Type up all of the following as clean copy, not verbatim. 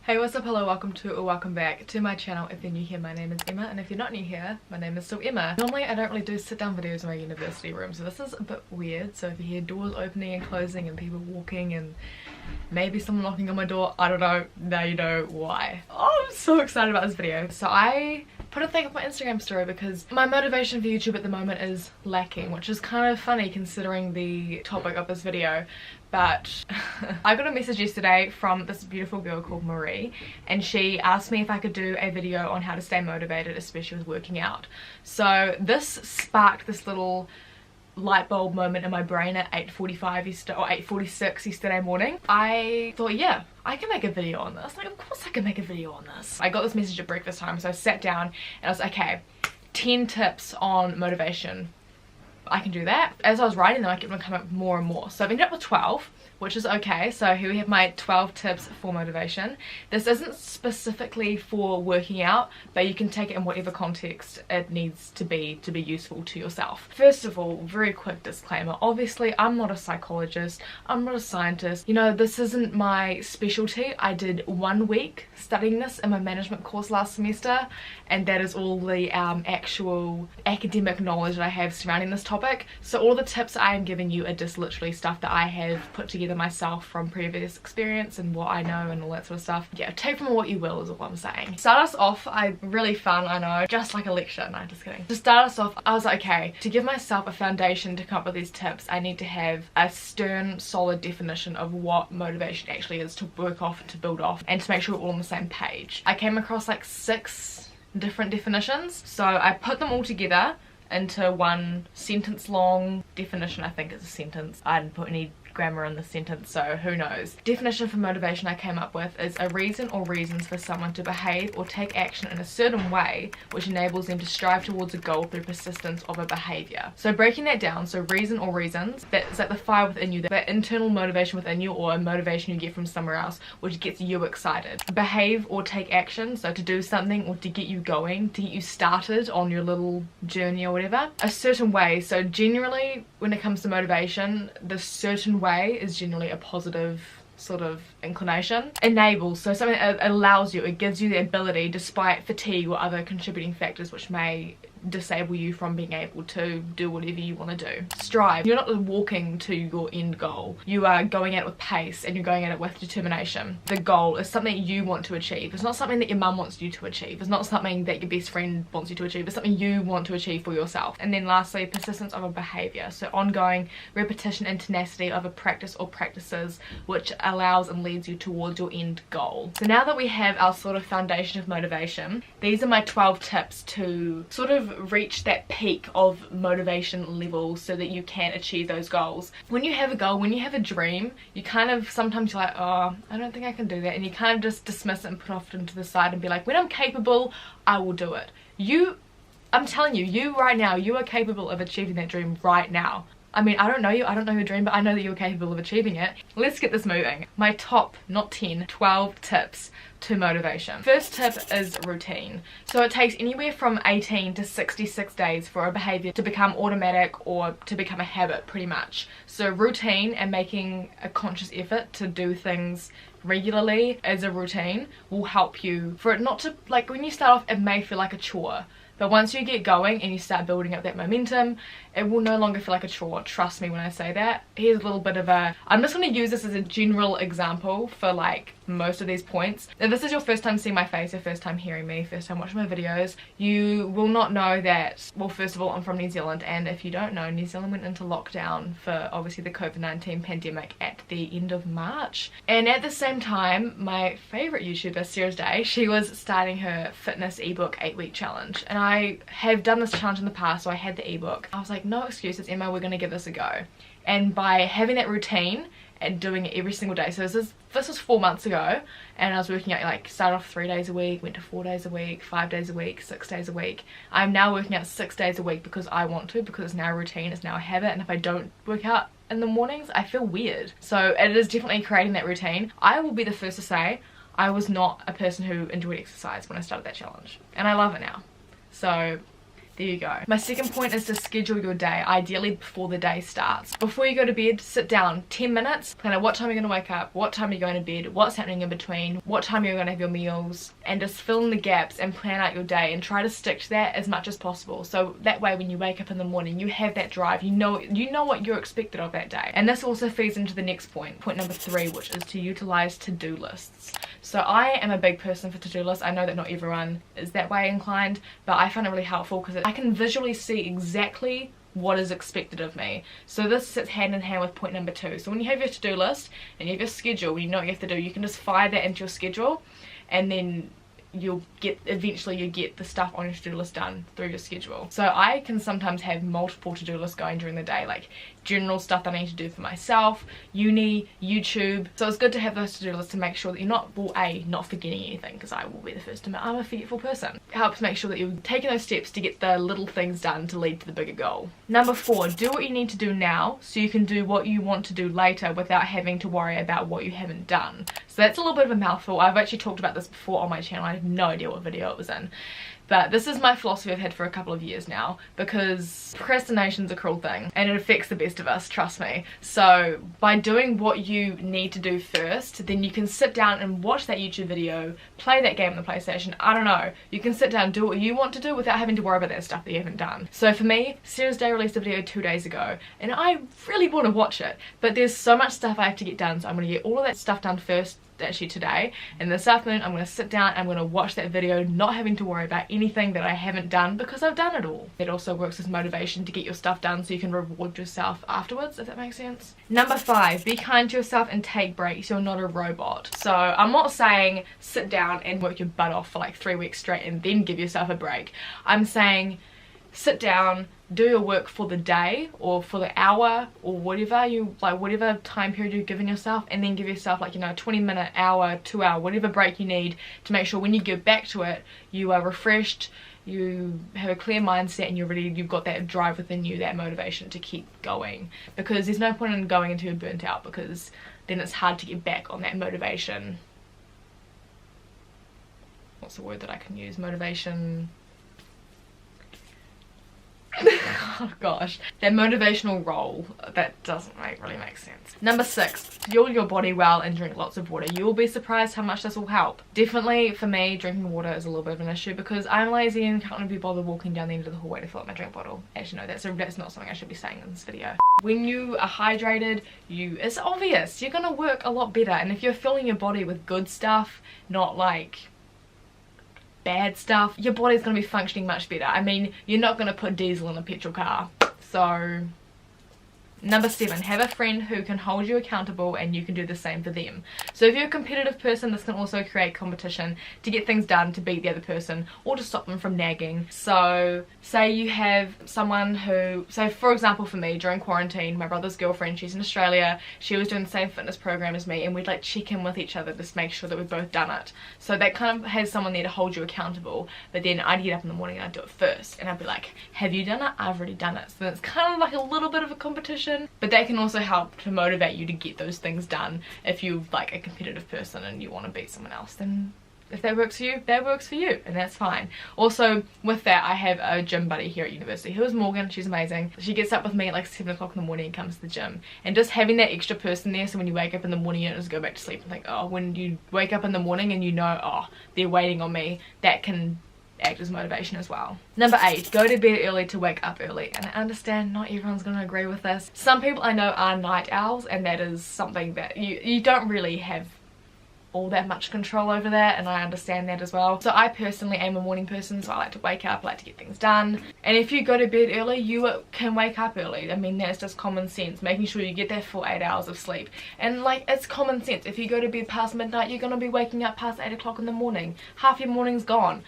Hey, what's up? Hello, welcome to or welcome back to my channel. If you're new here, my name is Emma, and if you're not new here, my name is still Emma. Normally I don't really do sit down videos in my university room, so this is a bit weird. So if you hear doors opening and closing and people walking and maybe someone knocking on my door, I don't know, now you know why. Oh, I'm so excited about this video. So I put a thing on my Instagram story because my motivation for YouTube at the moment is lacking, which is kind of funny considering the topic of this video. But I got a message yesterday from this beautiful girl called Marie, and she asked me if I could do a video on how to stay motivated, especially with working out. So this sparked this little light bulb moment in my brain at 8:45 yesterday, or 8:46 yesterday morning. I thought, yeah, I can make a video on this. Like, of course I can make a video on this. I got this message at breakfast time, so I sat down and I was like, okay, 10 tips on motivation. I can do that. As I was writing them, I kept on coming up with more and more. So I've ended up with 12, which is okay. So here we have my 12 tips for motivation. This isn't specifically for working out, but you can take it in whatever context it needs to be useful to yourself. First of all, very quick disclaimer. Obviously, I'm not a psychologist. I'm not a scientist. You know, this isn't my specialty. I did 1 week studying this in my management course last semester, and that is all the actual academic knowledge that I have surrounding this topic. So all the tips I am giving you are just literally stuff that I have put together myself from previous experience and what I know and all that sort of stuff. Yeah, take from what you will is all I'm saying. Start us off, really fun, I know, just like a lecture. No, just kidding. To start us off, I was like, okay, to give myself a foundation to come up with these tips, I need to have a stern, solid definition of what motivation actually is, to work off and to build off, and to make sure we're all on the same page. I came across like 6 different definitions, so I put them all together into one sentence long definition. I think it's a sentence. I didn't put any grammar in the sentence, so who knows. Definition for motivation I came up with is a reason or reasons for someone to behave or take action in a certain way which enables them to strive towards a goal through persistence of a behavior. So breaking that down, so reason or reasons, that's like the fire within you, that internal motivation within you, or a motivation you get from somewhere else which gets you excited. Behave or take action, so to do something or to get you going, to get you started on your little journey or whatever. A certain way, so generally when it comes to motivation, the certain way is generally a positive sort of inclination. Enable, so something that allows you, it gives you the ability despite fatigue or other contributing factors which may disable you from being able to do whatever you want to do. Strive, you're not walking to your end goal, you are going at it with pace and you're going at it with determination. The goal is something you want to achieve. It's not something that your mum wants you to achieve. It's not something that your best friend wants you to achieve. It's something you want to achieve for yourself. And then lastly, persistence of a behavior, so ongoing repetition and tenacity of a practice or practices which allows and leads you towards your end goal. So now that we have our sort of foundation of motivation, these are my 12 tips to sort of reach that peak of motivation level so that you can achieve those goals. When you have a goal, when you have a dream, you kind of sometimes you're like, oh, I don't think I can do that, and you kind of just dismiss it and put it off into the side and be like, when I'm capable, I will do it. I'm telling you, you right now, you are capable of achieving that dream right now. I mean, I don't know you, I don't know your dream, but I know that you're capable of achieving it. Let's get this moving. My top, not 10, 12 tips to motivation. First tip is routine. So it takes anywhere from 18 to 66 days for a behavior to become automatic or to become a habit, pretty much. So routine and making a conscious effort to do things regularly as a routine will help you for it not to, like when you start off, it may feel like a chore. But once you get going and you start building up that momentum, it will no longer feel like a chore. Trust me when I say that. Here's a little bit of a, I'm just going to use this as a general example for like most of these points. If this is your first time seeing my face, your first time hearing me, first time watching my videos, you will not know that, well, first of all, I'm from New Zealand, and if you don't know, New Zealand went into lockdown for obviously the COVID-19 pandemic at the end of March. And at the same time, my favourite YouTuber, Sarah's Day, she was starting her fitness ebook 8-week challenge. And I have done this challenge in the past, so I had the ebook. I was like, no excuses, Emma, we're gonna give this a go. And by having that routine and doing it every single day, so this was 4 months ago, and I was working out, like, started off 3 days a week, went to 4 days a week, 5 days a week, 6 days a week. I'm now working out 6 days a week because I want to, because it's now a routine, it's now a habit, and if I don't work out in the mornings, I feel weird. So it is definitely creating that routine. I will be the first to say I was not a person who enjoyed exercise when I started that challenge, and I love it now. So There you go. My second point is to schedule your day, ideally before the day starts. Before you go to bed, sit down 10 minutes, plan out what time you're going to wake up, what time you're going to bed, what's happening in between, what time you're going to have your meals, and just fill in the gaps and plan out your day and try to stick to that as much as possible. So that way when you wake up in the morning, you have that drive, you know what you're expected of that day. And this also feeds into the next point number 3, which is to utilize to-do lists. So I am a big person for to-do lists. I know that not everyone is that way inclined, but I find it really helpful because I can visually see exactly what is expected of me. So this sits hand in hand with point number 2. So when you have your to-do list and you have your schedule, when you know what you have to do, you can just fire that into your schedule, and then eventually you get the stuff on your to-do list done through your schedule. So I can sometimes have multiple to-do lists going during the day, like general stuff that I need to do for myself, uni, YouTube. So it's good to have those to-do lists to make sure that you're not forgetting anything, because I will be the first to admit I'm a forgetful person. It helps make sure that you're taking those steps to get the little things done to lead to the bigger goal. Number 4, do what you need to do now so you can do what you want to do later without having to worry about what you haven't done. So that's a little bit of a mouthful. I've actually talked about this before on my channel. I have no idea what video it was in. But this is my philosophy I've had for a couple of years now, because procrastination's a cruel thing and it affects the best of us, trust me. So by doing what you need to do first, then you can sit down and watch that YouTube video, play that game on the PlayStation, I don't know. You can sit down and do what you want to do without having to worry about that stuff that you haven't done. So for me, Sarah's Day released a video 2 days ago and I really want to watch it, but there's so much stuff I have to get done, so I'm going to get all of that stuff done first, actually today, and this afternoon I'm going to sit down and I'm going to watch that video, not having to worry about anything that I haven't done because I've done it all. It also works as motivation to get your stuff done so you can reward yourself afterwards, if that makes sense. Number 5, be kind to yourself and take breaks. You're not a robot. So I'm not saying sit down and work your butt off for like 3 weeks straight and then give yourself a break. I'm saying sit down, do your work for the day or for the hour or whatever you like, whatever time period you've given yourself, and then give yourself like, you know, 20-minute, hour, 2-hour, whatever break you need to make sure when you get back to it you are refreshed, you have a clear mindset, and you've got that drive within you, that motivation to keep going. Because there's no point in going until you're burnt out, because then it's hard to get back on that motivation. What's the word that I can use? Motivation. Oh gosh, that motivational role, that doesn't really make sense. Number 6, fuel your body well and drink lots of water. You will be surprised how much this will help. Definitely for me, drinking water is a little bit of an issue because I'm lazy and can't be bothered walking down the end of the hallway to fill up my drink bottle. Actually no, that's not something I should be saying in this video. When you are hydrated, it's obvious, you're gonna work a lot better, and if you're filling your body with good stuff, not like bad stuff, your body's going to be functioning much better. I mean, you're not going to put diesel in a petrol car. So number 7, have a friend who can hold you accountable and you can do the same for them. So if you're a competitive person, this can also create competition to get things done, to beat the other person or to stop them from nagging. So say you have someone who, so for example for me during quarantine, my brother's girlfriend, she's in Australia, she was doing the same fitness program as me, and we'd like check in with each other to make sure that we've both done it. So that kind of has someone there to hold you accountable, but then I'd get up in the morning and I'd do it first and I'd be like, have you done it? I've already done it. So it's kind of like a little bit of a competition. But that can also help to motivate you to get those things done. If you're like a competitive person and you want to beat someone else, then if that works for you, that works for you, and that's fine. Also with that, I have a gym buddy here at university who is Morgan. She's amazing. She gets up with me at like 7 o'clock in the morning and comes to the gym, and just having that extra person there, so when you wake up in the morning you don't just go back to sleep and think, oh, when you wake up in the morning and you know, oh, they're waiting on me, that can act as motivation as well. Number 8, go to bed early to wake up early. And I understand not everyone's going to agree with this. Some people I know are night owls, and that is something that you don't really have all that much control over that, and I understand that as well. So I personally am a morning person, so I like to wake up, I like to get things done. And if you go to bed early, you can wake up early. I mean, that's just common sense, making sure you get that full 8 hours of sleep. And like, it's common sense. If you go to bed past midnight, you're going to be waking up past 8 o'clock in the morning. Half your morning's gone.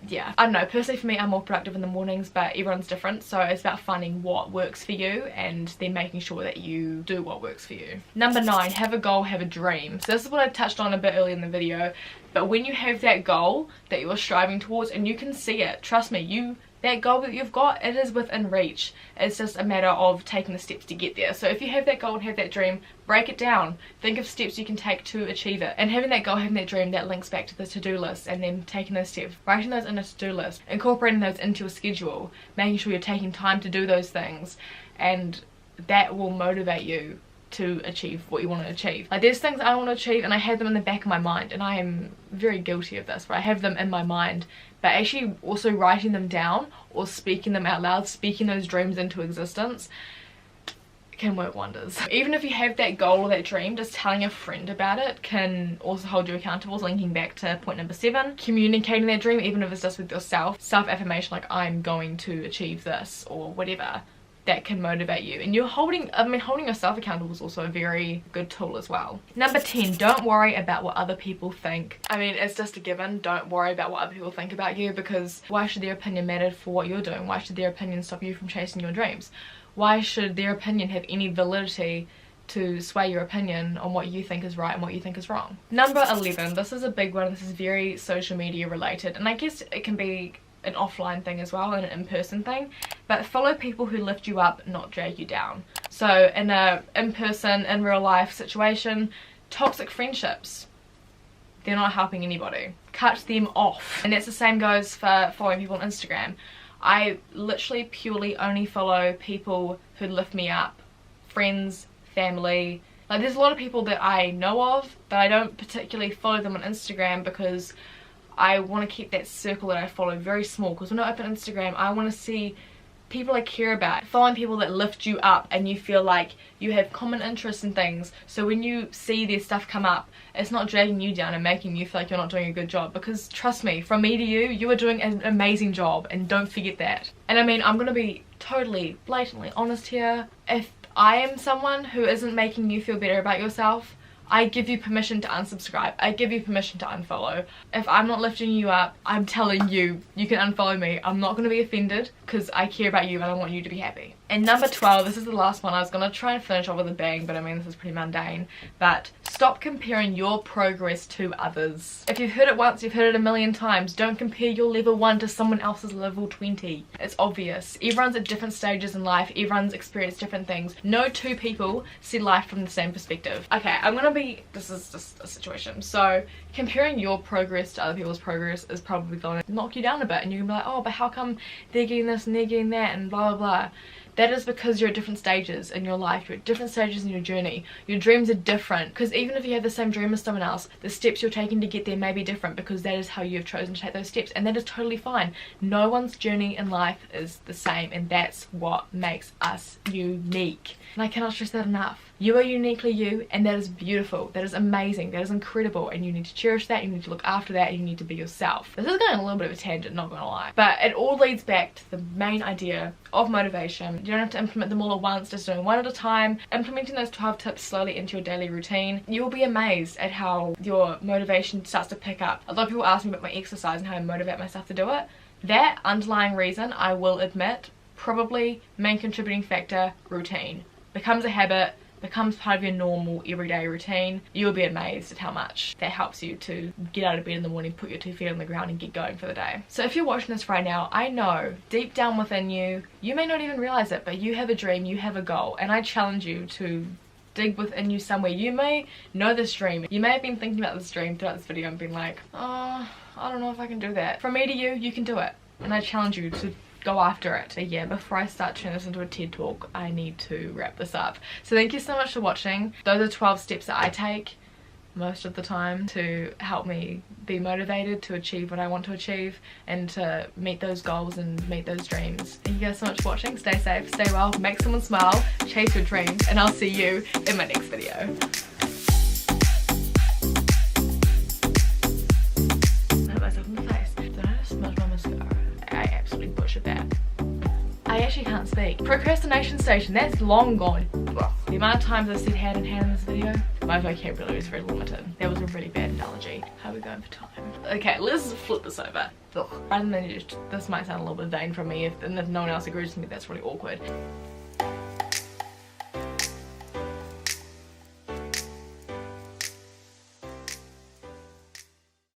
Yeah, I don't know, personally for me I'm more productive in the mornings, but everyone's different, so it's about finding what works for you and then making sure that you do what works for you. Number 9, have a goal, have a dream. So this is what I touched on a bit earlier in the video, but when you have that goal that you're striving towards and you can see it, trust me, you that goal that you've got, it is within reach. It's just a matter of taking the steps to get there. So if you have that goal and have that dream, break it down. Think of steps you can take to achieve it. And having that goal, having that dream, that links back to the to-do list, and then taking those steps, writing those in a to-do list, incorporating those into your schedule, making sure you're taking time to do those things, and that will motivate you to achieve what you want to achieve. Like, there's things I want to achieve and I have them in the back of my mind, and I am very guilty of this, but I have them in my mind, but actually also writing them down or speaking them out loud, speaking those dreams into existence, can work wonders. Even if you have that goal or that dream, just telling a friend about it can also hold you accountable. Linking back to point number 7, communicating that dream, even if it's just with yourself, self-affirmation, like I'm going to achieve this or whatever, that can motivate you. And you're holding yourself accountable is also a very good tool as well. Number 10, don't worry about what other people think. I mean, it's just a given. Don't worry about what other people think about you, because why should their opinion matter for what you're doing? Why should their opinion stop you from chasing your dreams? Why should their opinion have any validity to sway your opinion on what you think is right and what you think is wrong? Number 11, this is a big one. This is very social media related, and I guess it can be an offline thing as well and an in-person thing, but follow people who lift you up, not drag you down. So in a in-person, in real life situation, toxic friendships, they're not helping anybody. Cut them off. And that's the same goes for following people on Instagram. I literally purely only follow people who lift me up, friends, family. Like, there's a lot of people that I know of, but I don't particularly follow them on Instagram because I want to keep that circle that I follow very small, because when I open Instagram, I want to see people I care about, following people that lift you up and you feel like you have common interests in things, so when you see their stuff come up, it's not dragging you down and making you feel like you're not doing a good job, because trust me, from me to you, you are doing an amazing job, and don't forget that. And I mean, I'm gonna be totally blatantly honest here. If I am someone who isn't making you feel better about yourself, I give you permission to unsubscribe. I give you permission to unfollow. If I'm not lifting you up, I'm telling you, you can unfollow me. I'm not going to be offended because I care about you and I want you to be happy. And number 12, this is the last one. I was going to try and finish off with a bang, but I mean, this is pretty mundane. But stop comparing your progress to others. If you've heard it once, you've heard it a million times. Don't compare your level 1 to someone else's level 20. It's obvious. Everyone's at different stages in life. Everyone's experienced different things. No two people see life from the same perspective. Okay, this is just a situation. So comparing your progress to other people's progress is probably going to knock you down a bit, and you're going to be like, oh, but how come they're getting this and they're getting that and blah blah blah. That is because you're at different stages in your life, you're at different stages in your journey. Your dreams are different, because even if you have the same dream as someone else, the steps you're taking to get there may be different, because that is how you've chosen to take those steps, and that is totally fine. No one's journey in life is the same, and that's what makes us unique. And I cannot stress that enough. You are uniquely you, and that is beautiful, that is amazing, that is incredible, and you need to cherish that, you need to look after that, and you need to be yourself. This is going on a little bit of a tangent, not gonna lie, but it all leads back to the main idea of motivation. You don't have to implement them all at once, just doing one at a time. Implementing those 12 tips slowly into your daily routine, you will be amazed at how your motivation starts to pick up. A lot of people ask me about my exercise and how I motivate myself to do it. That underlying reason, I will admit, probably main contributing factor, routine. Becomes a habit, becomes part of your normal everyday routine. You'll be amazed at how much that helps you to get out of bed in the morning, put your 2 feet on the ground and get going for the day. So if you're watching this right now, I know deep down within you, you may not even realize it, but you have a dream, you have a goal, and I challenge you to dig within you somewhere. You may know this dream, you may have been thinking about this dream throughout this video and been like, oh, I don't know if I can do that. From me to you, you can do it, and I challenge you to go after it. But yeah, before I start turning this into a TED talk, I need to wrap this up. So thank you so much for watching. Those are 12 steps that I take most of the time to help me be motivated to achieve what I want to achieve and to meet those goals and meet those dreams. Thank you guys so much for watching. Stay safe, stay well, make someone smile, chase your dreams, and I'll see you in my next video. I hit myself in the face. Did I just smudge my mascara? I absolutely butchered that. I actually can't speak. Procrastination station, that's long gone. The amount of times I said hand in hand in this video, my vocabulary is very limited. That was a really bad analogy. How are we going for time? Okay, let's flip this over. Ugh. Rather than just, this might sound a little bit vain from me, and if no one else agrees with me, that's really awkward.